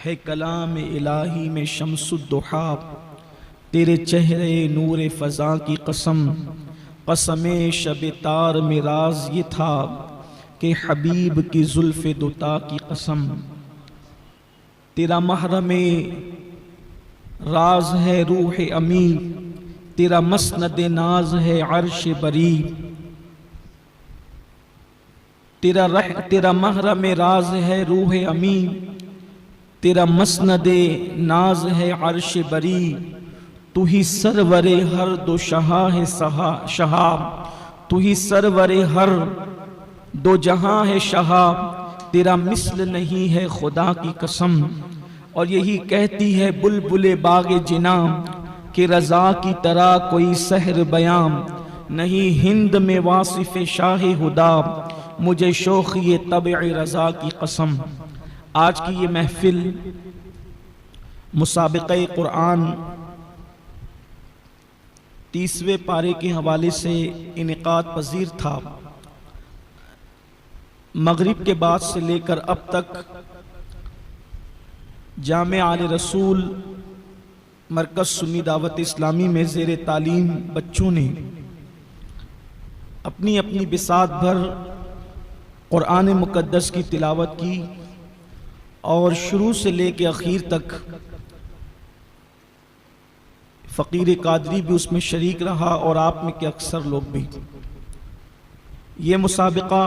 ہے کلام الہی میں شمس الضحیٰ، تیرے چہرے نور فضا کی قسم، قسم شب تار میں راز یہ تھا کہ حبیب کی زلف دوتا کی قسم، تیرا محرم راز ہے روح امی، تیرا مسند ناز ہے عرش بری، تیرا محرم راز ہے روح امی، تیرا مسند ناز ہے عرش بری، تو ہی سرور ہر دو شہاں ہے شہاب، تو ہی سرور ہر دو جہاں ہے شہاب، تیرا مثل نہیں ہے خدا کی قسم۔ اور یہی کہتی ہے بلبل باغ جناں کہ رضا کی طرح کوئی سحر بیاں نہیں ہند میں واصف شاہ ہدا، مجھے شوخی طبع رضا کی قسم۔ آج کی یہ محفل مسابقہ قرآن 30ویں پارے کے حوالے سے انعقاد پذیر تھا۔ مغرب کے بعد سے لے کر اب تک جامع آل رسول مرکز سنی دعوت اسلامی میں زیر تعلیم بچوں نے اپنی اپنی بساط بھر قرآن مقدس کی تلاوت کی، اور شروع سے لے کے اخیر تک فقیر قادری بھی اس میں شریک رہا، اور آپ میں کے اکثر لوگ بھی۔ یہ مسابقہ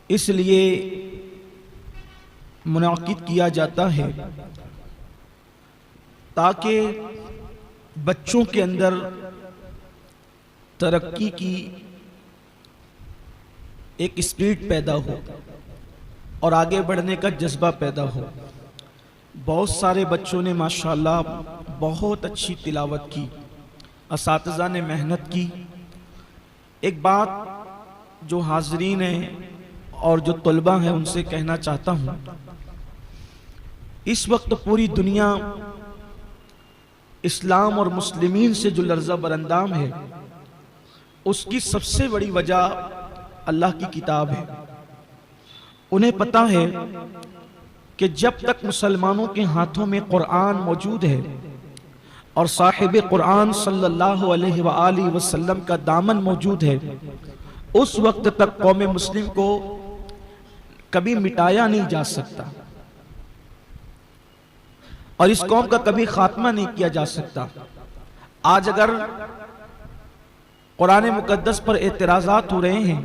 اس لیے منعقد کیا جاتا ہے تاکہ بچوں کے اندر ترقی کی ایک اسپرٹ پیدا ہو اور آگے بڑھنے کا جذبہ پیدا ہو۔ بہت سارے بچوں نے ماشاءاللہ بہت اچھی تلاوت کی، اساتذہ نے محنت کی۔ ایک بات جو حاضرین ہیں اور جو طلبہ ہیں ان سے کہنا چاہتا ہوں، اس وقت پوری دنیا اسلام اور مسلمین سے جو لرزہ برندام ہے، اس کی سب سے بڑی وجہ اللہ کی کتاب ہے۔ انہیں پتہ ہے کہ جب تک مسلمانوں کے ہاتھوں میں قرآن موجود ہے اور صاحب قرآن صلی اللہ علیہ وآلہ وسلم کا دامن موجود ہے، اس وقت تک قوم مسلم کو کبھی مٹایا نہیں جا سکتا، اور اس قوم کا کبھی خاتمہ نہیں کیا جا سکتا۔ آج اگر قرآن مقدس پر اعتراضات ہو رہے ہیں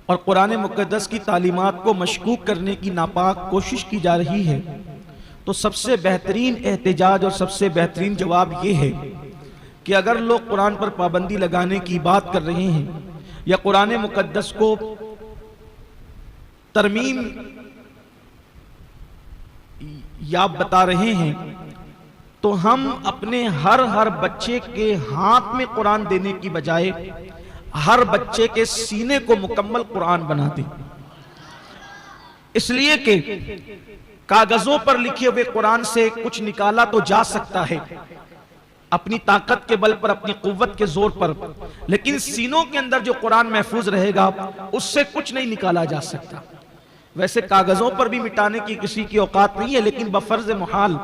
اور قرآن مقدس کی تعلیمات کو مشکوک کرنے کی ناپاک کوشش کی جا رہی ہے، تو سب سے بہترین احتجاج اور سب سے بہترین جواب یہ ہے کہ اگر لوگ قرآن پر پابندی لگانے کی بات کر رہے ہیں یا قرآن مقدس کو ترمیم یا بتا رہے ہیں، تو ہم اپنے ہر بچے کے ہاتھ میں قرآن دینے کی بجائے ہر بچے کے سینے کو مکمل قرآن بنا دیں۔ اس لیے کہ کاغذوں پر لکھے ہوئے قرآن سے کچھ نکالا تو جا سکتا ہے اپنی طاقت کے بل پر، اپنی قوت کے زور پر، لیکن سینوں کے اندر جو قرآن محفوظ رہے گا اس سے کچھ نہیں نکالا جا سکتا۔ ویسے کاغذوں پر بھی مٹانے کی کسی کی اوقات نہیں ہے، لیکن بفرض محال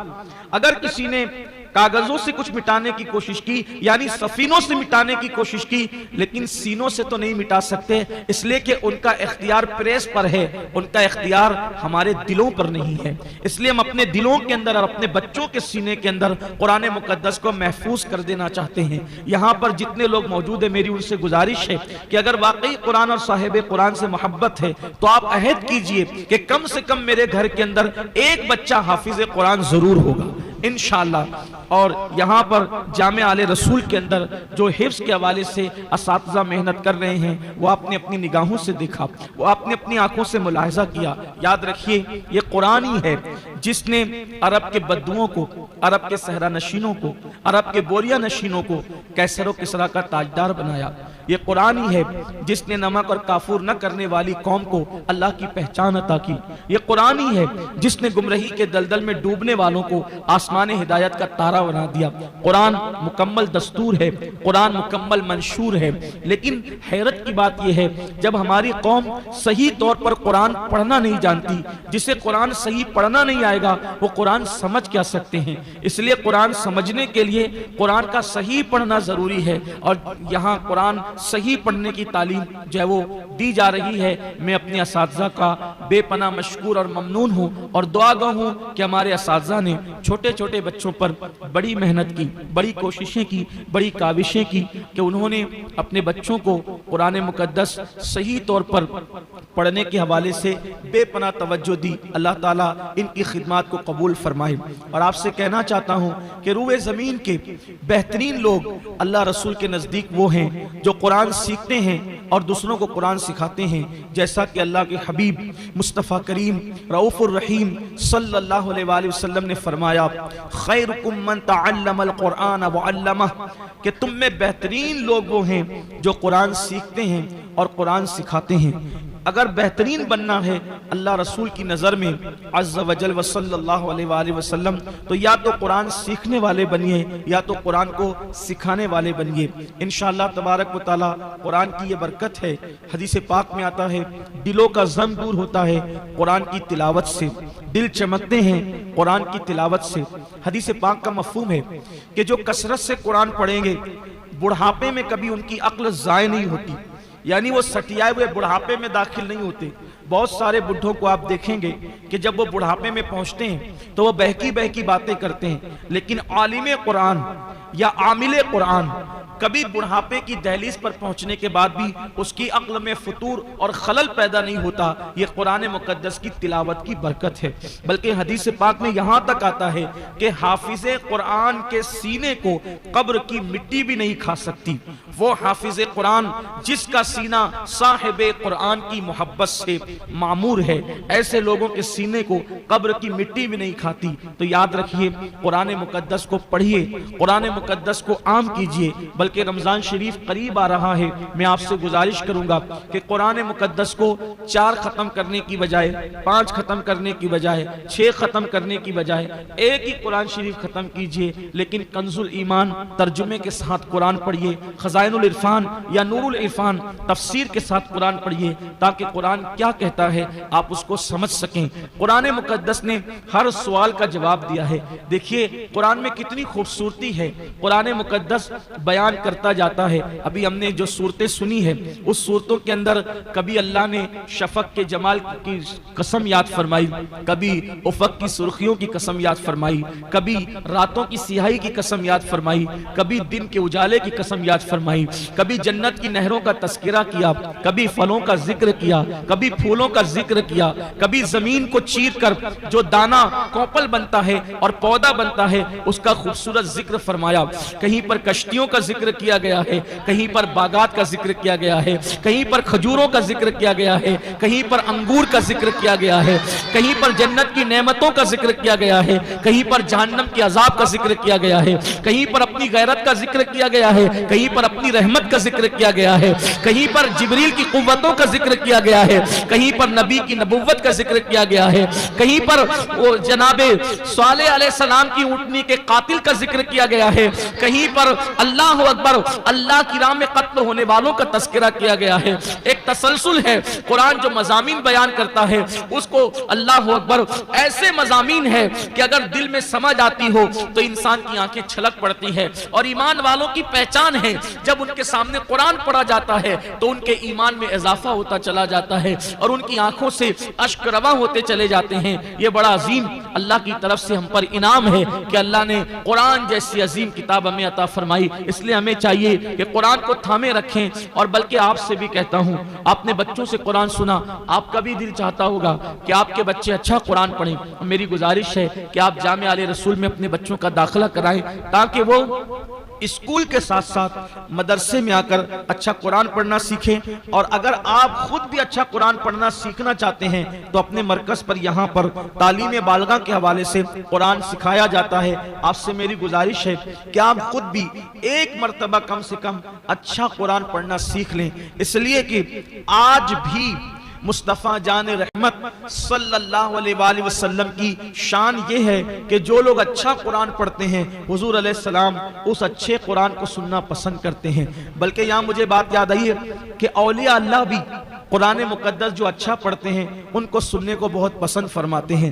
اگر کسی نے کاغذوں سے کچھ مٹانے کی کوشش کی، یعنی سفینوں سے مٹانے کی کوشش کی، لیکن سینوں سے تو نہیں مٹا سکتے، اس لیے کہ ان کا اختیار پریس پر ہے، ان کا اختیار ہمارے دلوں پر نہیں ہے۔ اس لیے ہم اپنے دلوں کے اندر اور اپنے بچوں کے سینے کے اندر قرآن مقدس کو محفوظ کر دینا چاہتے ہیں۔ یہاں پر جتنے لوگ موجود ہیں، میری ان سے گزارش ہے کہ اگر واقعی قرآن اور صاحب قرآن سے محبت ہے تو آپ عہد کیجئے کہ کم سے کم میرے گھر کے اندر ایک بچہ حافظ قرآن ضرور ہوگا انشاءاللہ۔ اور یہاں پر جامع آل رسول کے اندر جو حفظ کے حوالے سے اساتذہ محنت کر رہے ہیں، وہ آپ نے اپنی نگاہوں سے دیکھا، وہ آپ نے اپنی آنکھوں سے ملاحظہ کیا۔ یاد رکھیے یہ قرآن ہی ہے جس نے عرب کے بدوؤں کو، عرب کے صحرا نشینوں کو، عرب کے بوریا نشینوں کو کیسر و کسرا کا تاجدار بنایا۔ یہ قرآن ہی ہے جس نے نمک اور کافور نہ کرنے والی قوم کو اللہ کی پہچان عطا کی. یہ قرآن ہی ہے جس نے گمراہی کے دلدل میں ڈوبنے والوں کو آسمان ہدایت کا تارا بنا دیا. قرآن مکمل دستور ہے, قرآن مکمل منشور ہے. لیکن حیرت کی بات یہ ہے جب ہماری قوم صحیح طور پر قرآن پڑھنا نہیں جانتی, جسے قرآن صحیح پڑھنا نہیں آئے گا وہ قرآن سمجھ کیا سکتے ہیں. اس لیے قرآن سمجھنے کے لیے قرآن کا صحیح پڑھنا ضروری ہے, اور یہاں قرآن صحیح پڑھنے کی تعلیم جو ہے وہ دی جا رہی ہے. میں اپنے اساتذہ کا بے پناہ مشکور اور ممنون ہوں اور دعا گو ہوں کہ ہمارے اساتذہ نے چھوٹے چھوٹے بچوں پر بڑی محنت کی, بڑی کوششیں کی, بڑی کاوشیں کی کہ انہوں نے اپنے بچوں کو قرآن مقدس صحیح طور پر پڑھنے کے حوالے سے بے پناہ توجہ دی. اللہ تعالیٰ ان کی خدمات کو قبول فرمائے. اور آپ سے کہنا چاہتا ہوں کہ روئے زمین کے بہترین لوگ اللہ رسول کے نزدیک وہ ہیں جو قرآن سیکھتے ہیں اور دوسروں کو قرآن سکھاتے ہیں, جیسا کہ اللہ کے حبیب مصطفیٰ کریم رؤوف الرحیم صلی اللہ علیہ وآلہ وسلم نے فرمایا, خیرکم من تعلم القرآن وعلمہ, کہ تم میں بہترین لوگ وہ ہیں جو قرآن سیکھتے ہیں اور قرآن سکھاتے ہیں. اگر بہترین بننا ہے اللہ رسول کی نظر میں عز و جل و صلی اللہ علیہ وآلہ وسلم, تو یا تو قرآن سیکھنے والے بنیے یا تو قرآن کو سکھانے والے بنیے. انشاءاللہ تبارک و تعالی قرآن کی یہ برکت ہے. حدیث پاک میں آتا ہے دلوں کا غم دور ہوتا ہے قرآن کی تلاوت سے, دل چمکتے ہیں قرآن کی تلاوت سے. حدیث پاک کا مفہوم ہے کہ جو کثرت سے قرآن پڑھیں گے بڑھاپے میں کبھی ان کی عقل ضائع نہیں ہوتی, یعنی وہ سٹیائے ہوئے بڑھاپے میں داخل نہیں ہوتے. بہت سارے بڈھوں کو آپ دیکھیں گے کہ جب وہ بڑھاپے میں پہنچتے ہیں تو وہ بہکی بہکی باتیں کرتے ہیں, لیکن عالم قرآن یا عامل قرآن کبھی بڑھاپے کی دہلیز پر پہنچنے کے بعد بھی اس کی عقل میں فطور اور خلل پیدا نہیں ہوتا. یہ قرآن مقدس کی تلاوت کی برکت ہے. بلکہ حدیث پاک میں یہاں تک آتا ہے کہ حافظ قرآن کے سینے کو قبر کی مٹی بھی نہیں کھا سکتی. وہ حافظ قرآن جس کا سینہ صاحب قرآن کی محبت سے معمور ہے, ایسے لوگوں کے سینے کو قبر کی مٹی بھی نہیں کھاتی. تو یاد رکھیے قرآن مقدس کو پڑھیے, قرآن مقدس کو عام کیجیے. بلکہ رمضان شریف قریب آ رہا ہے, میں آپ سے گزارش کروں گا کہ قرآن مقدس کو 4 ختم کرنے کی بجائے 5 ختم کرنے کی بجائے 6 ختم کرنے کی بجائے ایک ہی قرآن شریف ختم کیجئے. لیکن کنز الایمان ترجمے کے ساتھ قرآن پڑھیے, خزائن العرفان یا نور العرفان تفسیر کے ساتھ قرآن پڑھیے, تاکہ قرآن کیا کہتا ہے آپ اس کو سمجھ سکیں. قرآن مقدس نے ہر سوال کا جواب دیا ہے. دیکھیے قرآن میں کتنی خوبصورتی ہے. قرآن مقدس بیان کرتا جاتا ہے. ابھی ہم نے جو صورتیں سنی ہے اس صورتوں کے اندر کبھی اللہ نے شفق کے جمال کی قسم یاد فرمائی, کبھی افق کی سرخیوں کی قسم یاد فرمائی, کبھی راتوں کی سیاہی کی قسم یاد فرمائی, کبھی دن کے اجالے کی قسم یاد فرمائی, کبھی جنت کی نہروں کا تذکرہ کیا, کبھی پھلوں کا ذکر کیا, کبھی پھولوں کا ذکر کیا, کبھی زمین کو چیر کر جو دانا کوپل بنتا ہے اور پودا بنتا ہے اس کا خوبصورت ذکر فرمایا. کہیں پر کشتیوں کا ذکر کیا گیا ہے, کہیں پر باغات کا ذکر کیا گیا ہے, کہیں پر کھجوروں کا ذکر کیا گیا ہے, کہیں پر انگور کا ذکر کیا گیا ہے, کہیں پر جنت کی نعمتوں کا ذکر کیا گیا ہے, کہیں پر جہنم کے عذاب کا ذکر کیا گیا ہے, کہیں پر اپنی غیرت کا ذکر کیا گیا ہے, کہیں پر اپنی رحمت کا ذکر کیا گیا ہے, کہیں پر جبریل کی قوتوں کا ذکر کیا گیا ہے, کہیں پر نبی کی نبوت کا ذکر کیا گیا ہے, کہیں پر جناب صالح علیہ السلام کی اونٹنی کے قاتل کا ذکر کیا گیا ہے, کہیں پر اللہ اکبر اللہ کی راہ میں قتل ہونے والوں کا تذکرہ کیا گیا ہے. ایک تسلسل ہے. قرآن جو مضامین بیان کرتا ہے اس کو اللہ اکبر ایسے مضامین ہے کہ اگر دل میں سمجھ آتی ہو تو انسان کی آنکھیں چھلک پڑتی ہے. اور ایمان والوں کی پہچان ہے جب ان کے سامنے قرآن پڑھا جاتا ہے تو ان کے ایمان میں اضافہ ہوتا چلا جاتا ہے اور ان کی آنکھوں سے اشک رواں ہوتے چلے جاتے ہیں. یہ بڑا عظیم اللہ کی طرف سے ہم پر انعام ہے کہ اللہ نے قرآن جیسی عظیم کتاب ہمیں عطا فرمائی. اس لیے ہمیں چاہیے کہ قرآن کو تھامے رکھیں. اور بلکہ آپ سے بھی کہتا ہوں, آپ نے بچوں سے قرآن سنا, آپ کا بھی دل چاہتا ہوگا کہ آپ کے بچے اچھا قرآن پڑھیں. میری گزارش ہے کہ آپ جامعہ آل رسول میں اپنے بچوں کا داخلہ کرائیں تاکہ وہ اسکول کے ساتھ ساتھ مدرسے میں آ کر اچھا قرآن پڑھنا سیکھیں، اور اگر آپ خود بھی اچھا قرآن پڑھنا سیکھنا چاہتے ہیں تو اپنے مرکز پر یہاں پر تعلیم بالغہ کے حوالے سے قرآن سکھایا جاتا ہے۔ آپ سے میری گزارش ہے کہ آپ خود بھی ایک مرتبہ کم سے کم اچھا قرآن پڑھنا سیکھ لیں، اس لیے کہ آج بھی مصطفیٰ جان رحمت صلی اللہ علیہ وآلہ وسلم کی شان یہ ہے کہ جو لوگ اچھا قرآن پڑھتے ہیں حضور علیہ السلام اس اچھے قرآن کو سننا پسند کرتے ہیں۔ بلکہ یہاں مجھے بات یاد آئی ہے کہ اولیاء اللہ بھی قرآن مقدس جو اچھا پڑھتے ہیں ان کو سننے کو بہت پسند فرماتے ہیں۔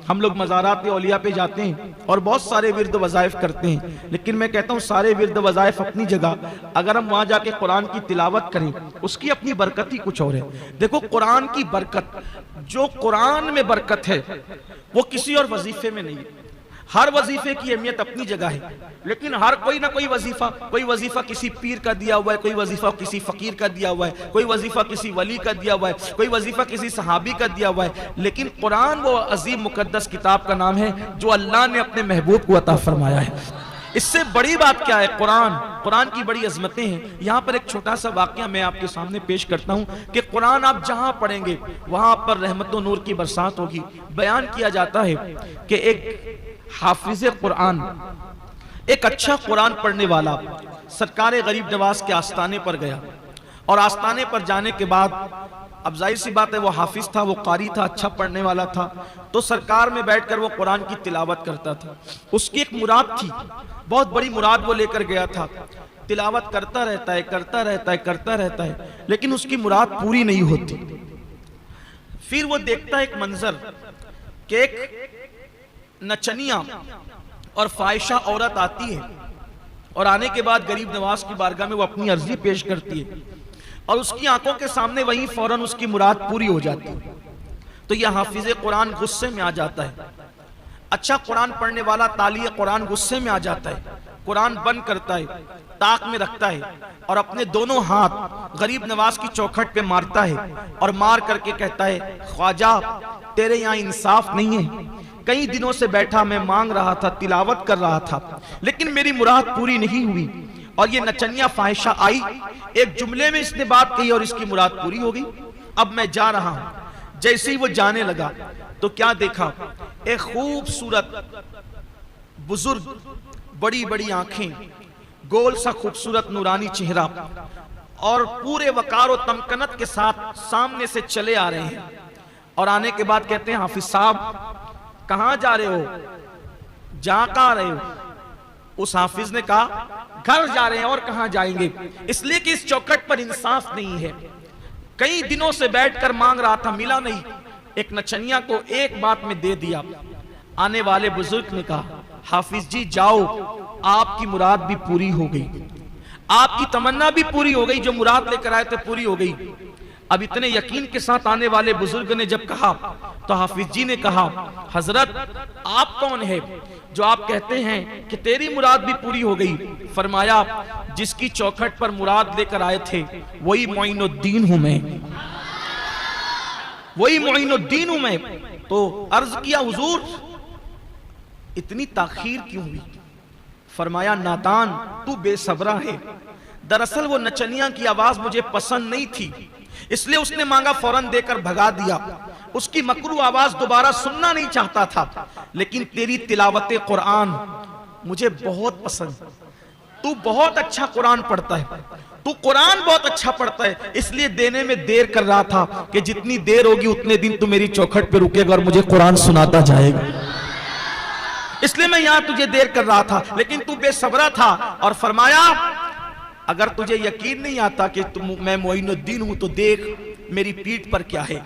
ہم لوگ مزارات اولیاء پہ جاتے ہیں اور بہت سارے ورد وظائف کرتے ہیں، لیکن میں کہتا ہوں سارے ورد وظائف اپنی جگہ، اگر ہم وہاں جا کے قرآن کی تلاوت کریں اس کی اپنی برکت ہی کچھ اور ہے۔ دیکھو قرآن کی برکت، جو قرآن میں برکت ہے وہ کسی اور وظیفے میں نہیں ہے۔ ہر وظیفے کی اہمیت اپنی جگہ ہے، لیکن ہر کوئی نہ کوئی وظیفہ کسی پیر کا دیا ہوا ہے، کوئی وظیفہ کسی فقیر کا دیا ہوا ہے، کوئی وظیفہ کسی ولی کا دیا ہوا ہے، کوئی وظیفہ کسی صحابی کا دیا ہوا ہے، لیکن قرآن وہ عظیم مقدس کتاب کا نام ہے جو اللہ نے اپنے محبوب کو عطا فرمایا ہے۔ اس سے بڑی بات کیا ہے؟ قرآن کی بڑی عظمتیں ہیں۔ یہاں پر ایک چھوٹا سا واقعہ میں آپ کے سامنے پیش کرتا ہوں کہ قرآن آپ جہاں پڑھیں گے وہاں پر رحمت و نور کی برسات ہوگی۔ بیان کیا جاتا ہے کہ ایک حافظ قرآن، ایک اچھا قرآن پڑھنے والا سرکار غریب نواز کے آستانے پر گیا، اور آستانے پر جانے کے بعد اب ظاہر سی بات ہے وہ حافظ تھا، وہ قاری تھا، اچھا پڑھنے والا تھا، تو سرکار میں بیٹھ کر وہ قرآن کی تلاوت کرتا تھا۔ اس کی ایک مراد تھی، بہت بڑی مراد وہ لے کر گیا تھا، تلاوت کرتا رہتا ہے لیکن اس کی مراد پوری نہیں ہوتی۔ پھر وہ دیکھتا ہے ایک منظر کہ ایک نچنیاں اور فائشہ عورت آتی ہے، اور آنے کے بعد غریب نواز کی بارگاہ میں وہ اپنی عرضی پیش کرتی ہے، اور اس کی آنکھوں کے سامنے وہیں فوراً اس کی مراد پوری ہو جاتی ہے۔ تو یہ حافظ قرآن غصے میں آ جاتا ہے، اچھا قرآن پڑھنے والا تالی قرآن غصے میں آ جاتا ہے، قرآن بند کرتا ہے، طاق میں رکھتا ہے، اور اپنے دونوں ہاتھ غریب نواز کی چوکھٹ پہ مارتا ہے، اور مار کر کے کہتا ہے خواجہ تیرے یہاں انصاف نہیں ہے، کئی دنوں سے بیٹھا میں مانگ رہا تھا، تلاوت کر رہا تھا، لیکن میری مراد پوری نہیں ہوئی، اور یہ نچنیاں فاحشہ آئی، ایک جملے میں اس نے بات کہی اور اس کی مراد پوری ہو گئی، اب میں جا رہا ہوں۔ جیسے ہی وہ جانے لگا تو کیا دیکھا؟ ایک خوبصورت بزرگ، بڑی بڑی آنکھیں، گول سا خوبصورت نورانی چہرہ، اور پورے وقار و تمکنت کے ساتھ سامنے سے چلے آ رہے ہیں، اور آنے کے بعد کہتے ہیں حافظ صاحب کہاں جا رہے ہو؟ جہاں کہاں رہے ہو؟ اس حافظ نے کہا گھر جا رہے ہیں، اور کہاں جائیں گے، اس لیے کہ اس چوکھٹ پر انصاف نہیں ہے، کئی دنوں سے بیٹھ کر مانگ رہا تھا، ملا نہیں، ایک نچنیاں کو ایک بات میں دے دیا۔ آنے والے بزرگ نے کہا حافظ جی جاؤ، آپ کی مراد بھی پوری ہو گئی، آپ کی تمنا بھی پوری ہو گئی، جو مراد لے کر آئے تھے پوری ہو گئی۔ اب اتنے یقین کے ساتھ آنے والے بزرگ نے جب کہا تو حافظ جی نے کہا حضرت آپ کون ہے جو آپ کہتے ہیں کہ تیری مراد بھی پوری ہو گئی؟ فرمایا جس کی چوکھٹ پر مراد لے کر آئے تھے وہی معین الدین ہوں میں، وہی معین الدین ہوں میں۔ تو عرض کیا حضور اتنی تاخیر کیوں ہوئی؟ فرمایا نادان تو بے صبرا ہے، دراصل وہ نچنیاں کی آواز مجھے پسند نہیں تھی، اس لیے اس نے مانگا فوراً دے کر بھگا دیا، اس کی مکروہ آواز دوبارہ سننا نہیں چاہتا تھا، لیکن تیری تلاوت قرآن مجھے بہت پسند، تو بہت اچھا قرآن پڑھتا ہے، تو قرآن بہت اچھا پڑھتا ہے، اس لیے دینے میں دیر کر رہا تھا کہ جتنی دیر ہوگی اتنے دن تو میری چوکھٹ پہ رکے گا اور مجھے قرآن سناتا جائے گا، اس لیے میں یہاں تجھے دیر کر رہا تھا، لیکن تو بے صبرا تھا۔ اور فرمایا اگر تجھے یقین نہیں آتا کہ میں معین الدین ہوں تو دیکھ میری پیٹھ پر کیا ہے۔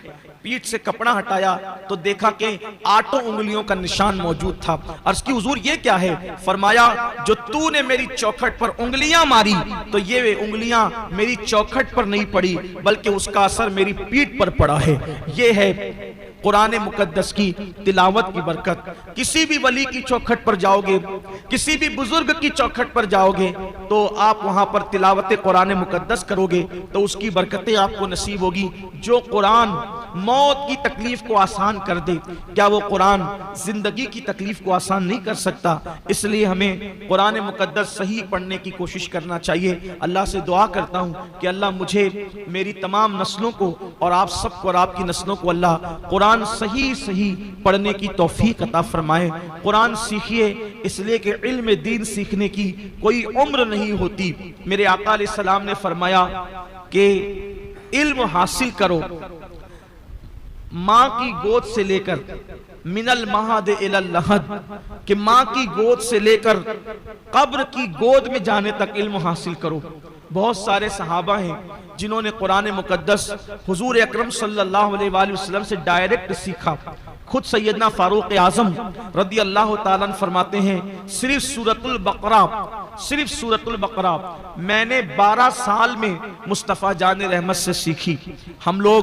پیٹھ سے کپڑا ہٹایا تو دیکھا کہ 8 انگلیوں کا نشان موجود تھا۔ عرض کی حضور یہ کیا ہے؟ فرمایا جو تو نے میری چوکھٹ پر انگلیاں ماری تو یہ انگلیاں میری چوکھٹ پر نہیں پڑی بلکہ اس کا اثر میری پیٹھ پر پڑا ہے۔ یہ ہے قرآن مقدس کی تلاوت کی برکت. کسی بھی ولی کی چوکھٹ پر جاؤ گے, کسی بھی بزرگ کی چوکھٹ پر جاؤ گے تو آپ وہاں پر تلاوت قرآن مقدس کرو گے تو اس کی برکتیں آپ کو نصیب ہوگی. جو قرآن موت کی تکلیف کو آسان کر دے, کیا وہ قرآن زندگی کی تکلیف کو آسان نہیں کر سکتا؟ اس لیے ہمیں قرآن مقدس صحیح پڑھنے کی کوشش کرنا چاہیے. اللہ سے دعا کرتا ہوں کہ اللہ مجھے, میری تمام نسلوں کو اور آپ سب کو اور آپ کی نسلوں کو اللہ قرآن صحیح پڑھنے کی توفیق عطا فرمائے. قرآن سیکھیے, اس لیے کہ علم دین سیکھنے کی کوئی عمر نہیں ہوتی. میرے آقا علیہ السلام نے فرمایا کہ علم حاصل کرو ماں کی گود سے لے کر من المہد الی اللحد, کہ ماں کی گود سے لے کر قبر کی گود میں جانے تک علم حاصل کرو. بہت سارے صحابہ ہیں جنہوں نے قرآن مقدس حضور اکرم صلی اللہ علیہ وآلہ وسلم سے ڈائریکٹ سیکھا. خود سیدنا فاروق اعظم رضی اللہ تعالیٰ فرماتے ہیں صرف سورۃ البقرہ میں نے 12 سال میں مصطفیٰ جان رحمت سے سیکھی. ہم لوگ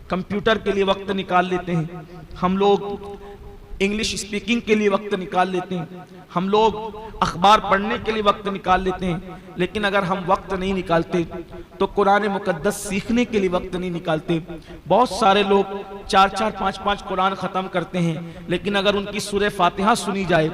کمپیوٹر کے لیے وقت نکال لیتے ہیں, ہم لوگ انگلش اسپیکنگ کے لیے وقت نکال لیتے ہیں, ہم لوگ اخبار پڑھنے کے لیے وقت نکال لیتے ہیں, لیکن اگر ہم وقت نہیں نکالتے تو قرآن مقدس سیکھنے کے لیے وقت نہیں نکالتے. بہت سارے لوگ 4 5 قرآن ختم کرتے ہیں, لیکن اگر ان کی سورہ فاتحہ سنی جائے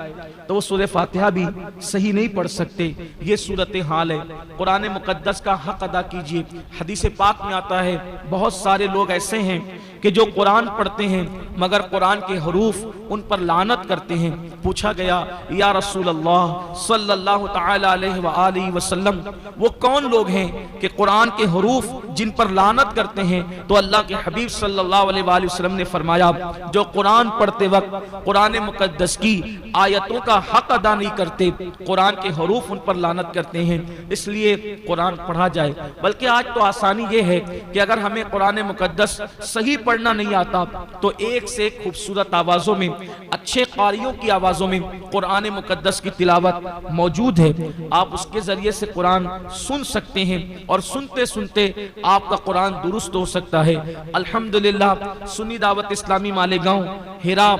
تو وہ سورہ فاتحہ بھی صحیح نہیں پڑھ سکتے. یہ صورتحال ہے. قرآن مقدس کا حق ادا کیجیے. حدیث پاک میں آتا ہے بہت سارے لوگ ایسے ہیں کہ جو قرآن پڑھتے ہیں مگر قرآن کے حروف ان پر لعنت کرتے ہیں. پوچھا گیا یا رسول اللہ صلی اللہ تعالی علیہ وآلہ وسلم, وہ کون لوگ ہیں کہ قرآن کے حروف جن پر لعنت کرتے ہیں؟ تو اللہ کے حبیب صلی اللہ علیہ وآلہ وسلم نے فرمایا جو قرآن پڑھتے وقت قرآن مقدس کی آیتوں کا حق ادا نہیں کرتے, قرآن کے حروف ان پر لعنت کرتے ہیں. اس لیے قرآن پڑھا جائے. بلکہ آج تو آسانی یہ ہے کہ اگر ہمیں قرآن مقدس صحیح پڑھنا نہیں آتا تو ایک سے ایک خوبصورت آوازوں میں, اچھے قاریوں کی آوازوں میں قرآن مقدس کی تلاوت موجود ہے. آپ اس کے ذریعے سے قرآن سن سکتے ہیں اور سنتے سنتے آپ کا قرآن درست ہو سکتا ہے. الحمدللہ سنی دعوت اسلامی مالیگاؤں ہیرا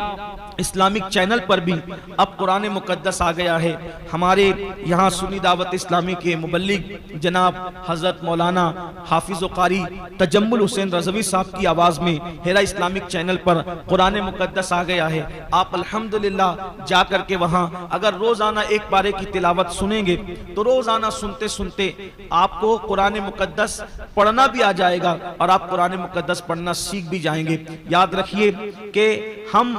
اسلامک چینل پر بھی اب قرآن مقدس آ گیا ہے. ہمارے یہاں سنی دعوت اسلامی کے مبلغ جناب حضرت مولانا حافظ و قاری تجمل حسین رضوی صاحب کی آواز میں ہیرا اسلامک چینل پر قرآن مقدس آ گیا ہے. آپ الحمدللہ جا کر کے وہاں اگر روزانہ ایک پارے کی تلاوت سنیں گے تو روزانہ سنتے سنتے آپ کو قرآن مقدس پڑھنا بھی آ جائے گا اور آپ قرآن مقدس پڑھنا سیکھ بھی جائیں گے. یاد رکھیے کہ ہم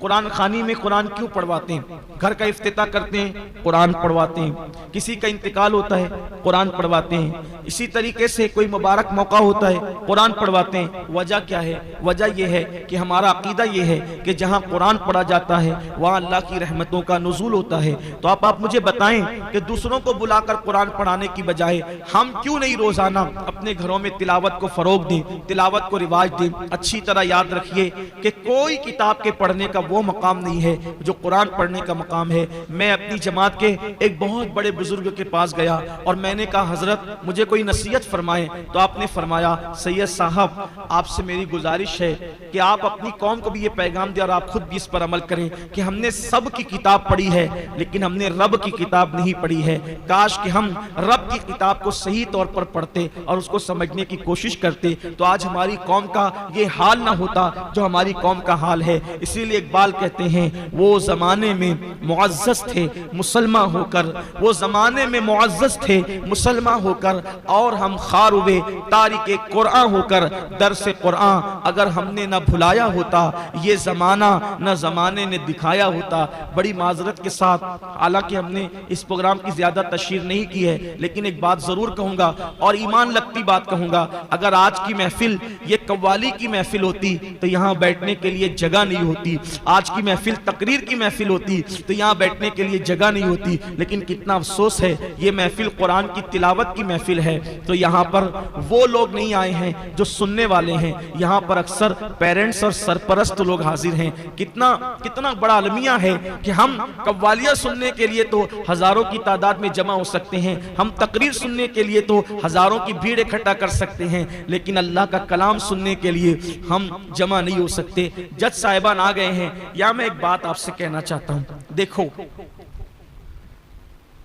قرآن خوانی میں قرآن کیوں پڑھواتے ہیں؟ گھر کا افتتاح کرتے ہیں قرآن پڑھواتے ہیں, کسی کا انتقال ہوتا ہے قرآن پڑھواتے ہیں, اسی طریقے سے کوئی مبارک موقع ہوتا ہے قرآن پڑھواتے ہیں. وجہ کیا ہے؟ وجہ یہ ہے کہ ہمارا عقیدہ یہ ہے کہ جہاں قرآن پڑھا جاتا ہے وہاں اللہ کی رحمتوں کا نزول ہوتا ہے. تو آپ مجھے بتائیں کہ دوسروں کو بلا کر قرآن پڑھانے کی بجائے ہم کیوں نہیں روزانہ اپنے گھروں میں تلاوت کو فروغ دیں, تلاوت کو رواج دیں. اچھی طرح یاد رکھیے کہ کوئی کتاب کے پڑھنے کا وہ مقام نہیں ہے جو قرآن پڑھنے کا مقام ہے. میں اپنی جماعت کے ایک بہت بڑے بزرگ کے پاس گیا اور میں نے کہا حضرت مجھے کوئی نصیحت فرمائیں. تو آپ نے فرمایا سید صاحب آپ سے میری گزارش ہے کہ آپ اپنی قوم کو بھی یہ پیغام دیں اور آپ خود بھی اس پر عمل کریں کہ ہم نے سب کی کتاب پڑھی ہے لیکن ہم نے رب کی کتاب نہیں پڑھی ہے. کاش کہ ہم رب کی کتاب کو صحیح طور پر پڑھتے اور اس کو سمجھنے کی کوشش کرتے تو آج ہماری قوم کا یہ حال نہ ہوتا جو ہماری قوم کا حال ہے. اسی لیے اقبال کہتے ہیں وہ زمانے میں معزز تھے مسلمان ہو کر, وہ زمانے میں معزز تھے مسلمان ہو کر, اور ہم خار ہوئے تارک قرآن ہو کر. درس قرآن اگر ہم نے نہ بھلایا ہوتا یہ زمانہ نہ زمانے نے دکھایا ہوتا. بڑی معذرت کے ساتھ حالانکہ ہم نے اس پروگرام کی زیادہ تشہیر نہیں کی ہے لیکن ایک بات ضرور کہوں گا اور ایمان لگتی بات کہوں گا, اگر آج کی محفل یہ قوالی کی محفل ہوتی تو یہاں بیٹھنے کے لیے جگہ نہیں ہوتی. آج کی محفل تقریر کی محفل ہوتی تو یہاں بیٹھنے کے لیے جگہ نہیں ہوتی، لیکن کتنا افسوس ہے یہ محفل قرآن کی تلاوت کی محفل ہے تو یہاں پر وہ لوگ نہیں آئے ہیں جو سننے والے ہیں، یہاں پر اکثر پیرنٹس اور سرپرست لوگ حاضر ہیں۔ کتنا بڑا المیہ ہے کہ ہم قوالیہ سننے کے لیے تو ہزاروں کی تعداد میں جمع ہو سکتے ہیں، ہم تقریر سننے کے لیے تو ہزاروں کی بھیڑ اکٹھا کر سکتے ہیں، لیکن اللہ کا کلام سننے کے لیے ہم جمع نہیں ہو سکتے۔ جج صاحبان آ گئے ہیں، یا میں ایک بات آپ سے کہنا چاہتا ہوں، دیکھو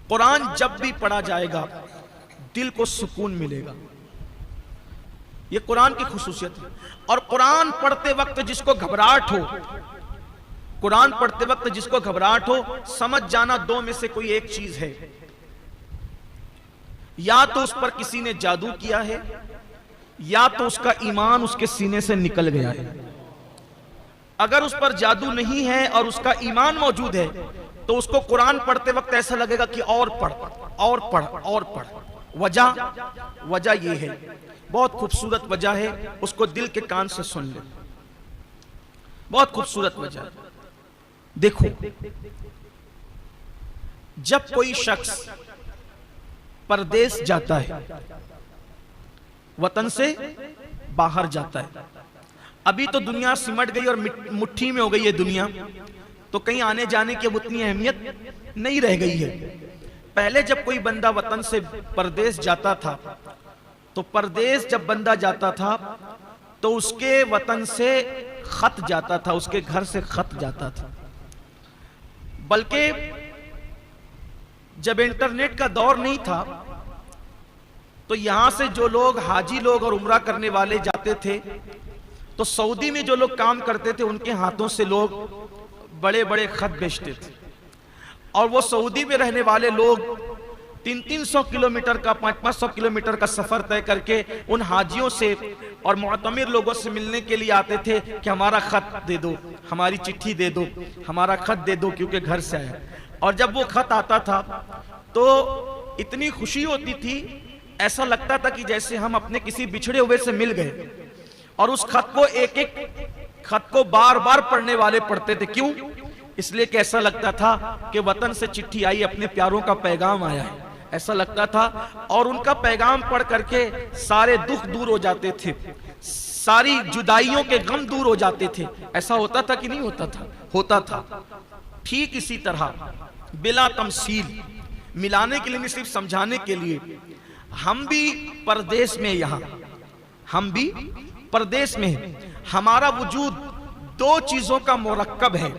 قرآن جب بھی پڑھا جائے گا دل کو سکون ملے گا، یہ قرآن کی خصوصیت ہے۔ اور قرآن پڑھتے وقت جس کو گھبراہٹ ہو، قرآن پڑھتے وقت جس کو گھبراہٹ ہو، سمجھ جانا دو میں سے کوئی ایک چیز ہے، یا تو اس پر کسی نے جادو کیا ہے، یا تو اس کا ایمان اس کے سینے سے نکل گیا ہے۔ اگر اس پر جادو نہیں ہے اور اس کا ایمان موجود ہے تو اس کو قرآن پڑھتے وقت ایسا لگے گا کہ اور پڑھ اور پڑھ اور پڑھ۔ وجہ یہ ہے، بہت خوبصورت وجہ ہے، اس کو دل کے کان سے سن لیں، بہت خوبصورت وجہ ہے۔ دیکھو جب کوئی شخص پردیس جاتا ہے، وطن سے باہر جاتا ہے، ابھی تو دنیا سمٹ گئی اور مٹھی میں ہو گئی ہے دنیا، تو کہیں آنے جانے کی اب اتنی اہمیت نہیں رہ گئی ہے۔ پہلے جب کوئی بندہ وطن سے پردیس جاتا تھا تو پردیس جب بندہ جاتا تھا تو اس کے وطن سے خط جاتا تھا، اس کے گھر سے خط جاتا تھا۔ بلکہ جب انٹرنیٹ کا دور نہیں تھا تو یہاں سے جو لوگ حاجی لوگ اور عمرہ کرنے والے جاتے تھے تو سعودی میں جو لوگ کام کرتے تھے ان کے ہاتھوں سے لوگ بڑے بڑے خط بھیجتے تھے، اور وہ سعودی میں رہنے والے لوگ 300 کلومیٹر کا 500 کلومیٹر کا سفر طے کر کے ان حاجیوں سے اور معتمر لوگوں سے ملنے کے لیے آتے تھے کہ ہمارا خط دے دو، ہماری چٹھی دے دو، ہمارا خط دے دو کیونکہ گھر سے آیا۔ اور جب وہ خط آتا تھا تو اتنی خوشی ہوتی تھی، ایسا لگتا تھا کہ جیسے ہم اپنے کسی بچھڑے ہوئے سے مل گئے، اور اس خط کو ایک خط کو بار بار پڑھنے والے پڑھتے تھے۔ کیوں؟ اس لیے کہ ایسا لگتا تھا کہ وطن سے چٹھی آئی، اپنے پیاروں کا پیغام آیا ہے، ایسا لگتا تھا، اور ان کا پیغام پڑھ کر کے سارے دکھ دور ہو جاتے تھے، ساری جدائیوں کے غم دور ہو جاتے تھے۔ ایسا ہوتا تھا کہ نہیں ہوتا تھا؟ ہوتا تھا۔ ٹھیک اسی طرح بلا تمثیل، ملانے کے لیے نہیں، صرف سمجھانے کے لیے، ہم بھی پردیس میں، یہاں ہم بھی پردیس میں ہیں، ہمارا وجود دو چیزوں کا مرکب ہے،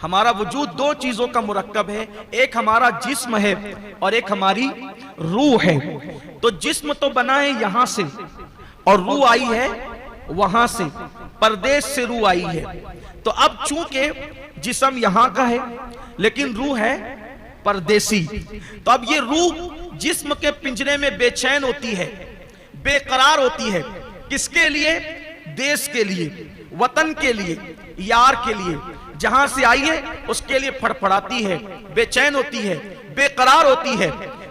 ہمارا وجود دو چیزوں کا مرکب ہے، ایک ہمارا جسم ہے اور ایک ہماری روح ہے۔ تو جسم تو بنا ہے یہاں سے اور روح آئی ہے وہاں سے، پردیس سے روح آئی ہے۔ تو اب چونکہ جسم یہاں کا ہے لیکن روح ہے پردیسی، تو اب یہ روح جسم کے پنجرے میں بے چین ہوتی ہے، بے قرار ہوتی ہے۔ کس کے لیے؟ دیس کے لیے، وطن کے لیے، یار کے لیے، جہاں سے آئی ہے اس کے لیے پھڑپھڑاتی ہے، بے چین ہوتی ہے، بے قرار ہوتی ہے۔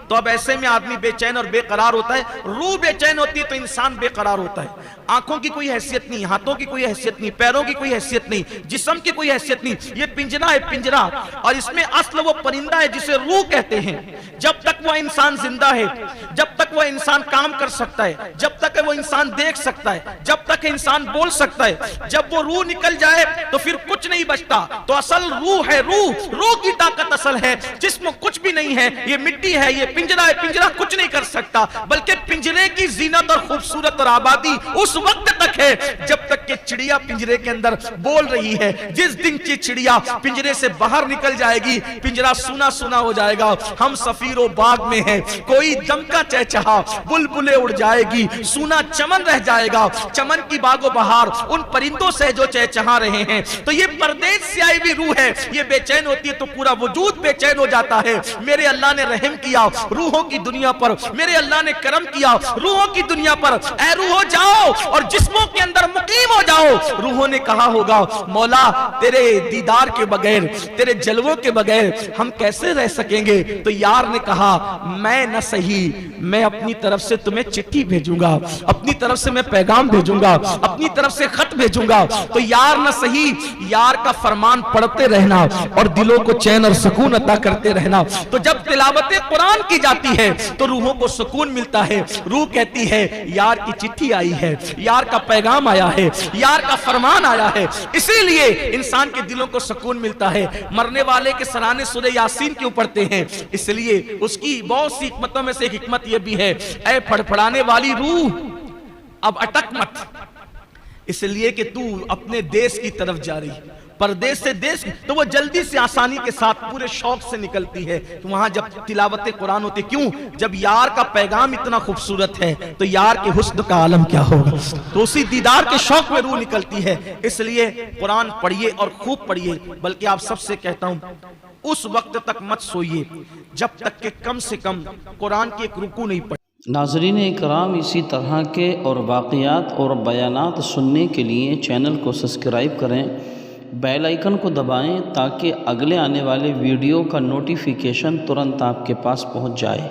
تو اب ایسے میں آدمی بے چین اور بے قرار ہوتا ہے، روح بے چین ہوتی ہے تو انسان بے قرار ہوتا ہے۔ آنکھوں کی کوئی حیثیت نہیں، ہاتھوں کی کوئی حیثیت نہیں، پیروں کی کوئی حیثیت نہیں، جسم کی کوئی حیثیت نہیں، یہ پنجرا ہے، پنجرا، اور اس میں اصل وہ پرندہ ہے جسے روح کہتے ہیں۔ جب تک وہ انسان زندہ ہے، جب تک وہ انسان کام کر سکتا ہے، جب تک وہ انسان دیکھ سکتا ہے، جب تک انسان بول سکتا ہے، جب وہ روح نکل جائے تو پھر کچھ نہیں بچتا۔ تو اصل روح ہے، روح کی طاقت اصل ہے، جسم کچھ بھی نہیں ہے، یہ مٹی ہے، یہ پنجرا ہے، پنجرا کچھ نہیں کر سکتا، بلکہ پنجرے کی زینت اور خوبصورت اور آبادی اس وقت تک ہے جب تک کہ چڑیا پنجرے کے اندر بول رہی ہے۔ جس دن کی چڑیا پنجرے سے باہر نکل جائے گی، پنجرا سونا سونا ہو جائے گا۔ ہم سفیر و باغ میں ہیں، کوئی دم کا چہچہا، بلبلیں اڑ جائے گی، سونا چمن رہ جائے گا، چمن کی باغ و بہار ان پرندوں سے جو چہچہا رہے ہیں۔ تو یہ پردیس سے آئی بھی روح ہے، یہ بے چین ہوتی ہے تو پورا وجود بے چین ہو جاتا ہے۔ میرے اللہ نے رحم کیا روحوں کی دنیا پر، میرے اللہ نے کرم کیا روحوں کی دنیا پر۔ اے روحو جاؤ، اور جسموں کے اندر مقیم ہو جاؤ۔ روحوں نے کہا ہوگا مولا تیرے دیدار کے بغیر، تیرے جلووں کے بغیر ہم کیسے رہ سکیں گے؟ تو یار نے کہا میں نہ صحیح، میں اپنی طرف سے تمہیں چٹھی بھیجوں گا، اپنی طرف سے میں پیغام بھیجوں گا، اپنی طرف سے خط بھیجوں گا۔ تو یار نہ صحیح، یار کا فرمان پڑھتے رہنا اور دلوں کو چین اور سکون عطا کرتے رہنا۔ تو جب تلاوت قرآن کی جاتی ہے تو روحوں کو سکون ملتا ہے، روح کہتی ہے یار کی چٹھی آئی ہے، یار کا پیغام آیا ہے، یار کا فرمان آیا ہے۔ اسی لیے انسان کے دلوں کو سکون ملتا ہے۔ مرنے والے کے سرانے سورہ یاسین کیوں پڑھتے ہیں؟ اس لیے اس کی بہت سی حکمتوں میں سے ایک حکمت یہ بھی ہے، اے پھڑپھڑانے والی روح اب اٹک مت، اس لیے کہ تو اپنے دیس کی طرف جا رہی، پردیس سے دیس، تو وہ جلدی سے آسانی کے ساتھ پورے شوق سے نکلتی ہے۔ تو وہاں جب تلاوت قرآن ہوتی، کیوں؟ جب یار کا پیغام اتنا خوبصورت ہے تو یار کے حسن کا عالم کیا ہوگا؟ تو اسی دیدار کے شوق میں روح نکلتی ہے۔ اس لیے قرآن پڑھیے اور خوب پڑھیے، بلکہ آپ سب سے کہتا ہوں اس وقت تک مت سوئیے جب تک کہ کم سے کم قرآن کی ایک رکوع نہیں پڑھی۔ ناظرین اکرام، اسی طرح کے اور واقعات اور بیانات سننے کے لیے چینل کو سبسکرائب کریں، بیل آئیکن کو دبائیں تاکہ اگلے آنے والے ویڈیو کا نوٹیفیکیشن ترنت آپ کے پاس پہنچ جائے۔